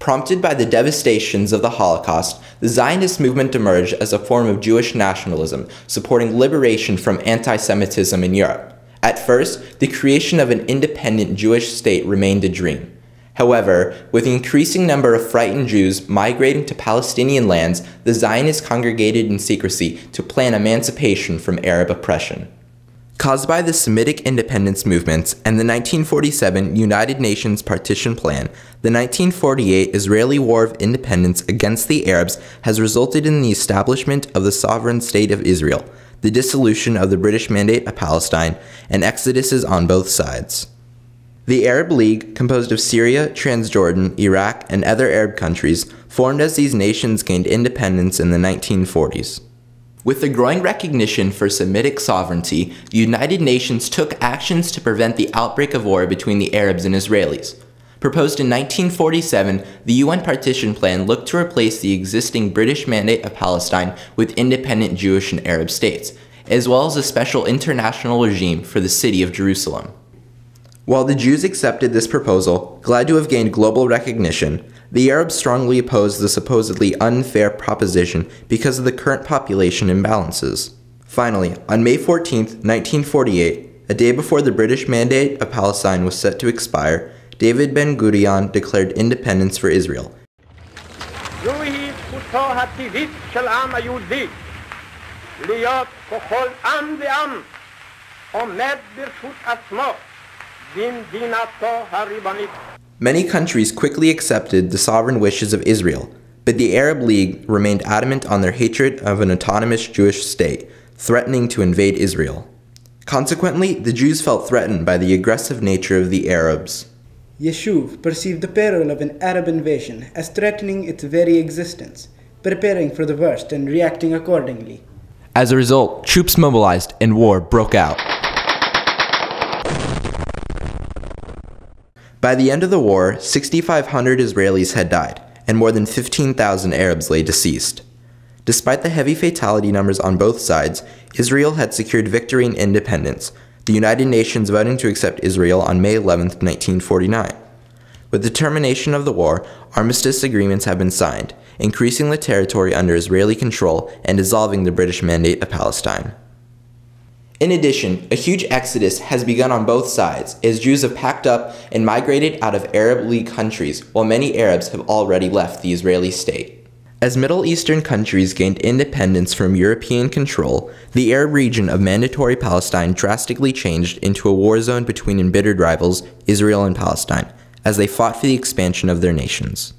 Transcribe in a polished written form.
Prompted by the devastations of the Holocaust, the Zionist movement emerged as a form of Jewish nationalism, supporting liberation from anti-Semitism in Europe. At first, the creation of an independent Jewish state remained a dream. However, with the increasing number of frightened Jews migrating to Palestinian lands, the Zionists congregated in secrecy to plan emancipation from Arab oppression. Caused by the Semitic independence movements and the 1947 United Nations partition plan, the 1948 Israeli War of Independence against the Arabs has resulted in the establishment of the sovereign state of Israel, the dissolution of the British Mandate of Palestine, and exoduses on both sides. The Arab League, composed of Syria, Transjordan, Iraq, and other Arab countries, formed as these nations gained independence in the 1940s. With the growing recognition for Semitic sovereignty, the United Nations took actions to prevent the outbreak of war between the Arabs and Israelis. Proposed in 1947, the UN Partition Plan looked to replace the existing British Mandate of Palestine with independent Jewish and Arab states, as well as a special international regime for the city of Jerusalem. While the Jews accepted this proposal, glad to have gained global recognition, the Arabs strongly opposed the supposedly unfair proposition because of the current population imbalances. Finally, on May 14, 1948, a day before the British Mandate of Palestine was set to expire, David Ben-Gurion declared independence for Israel. Many countries quickly accepted the sovereign wishes of Israel, but the Arab League remained adamant on their hatred of an autonomous Jewish state, threatening to invade Israel. Consequently, the Jews felt threatened by the aggressive nature of the Arabs. Yeshuv perceived the peril of an Arab invasion as threatening its very existence, preparing for the worst and reacting accordingly. As a result, troops mobilized and war broke out. By the end of the war, 6,500 Israelis had died, and more than 15,000 Arabs lay deceased. Despite the heavy fatality numbers on both sides, Israel had secured victory and independence, the United Nations voting to accept Israel on May 11, 1949. With the termination of the war, armistice agreements have been signed, increasing the territory under Israeli control and dissolving the British Mandate of Palestine. In addition, a huge exodus has begun on both sides as Jews have packed up and migrated out of Arab League countries, while many Arabs have already left the Israeli state. As Middle Eastern countries gained independence from European control, the Arab region of Mandatory Palestine drastically changed into a war zone between embittered rivals, Israel and Palestine, as they fought for the expansion of their nations.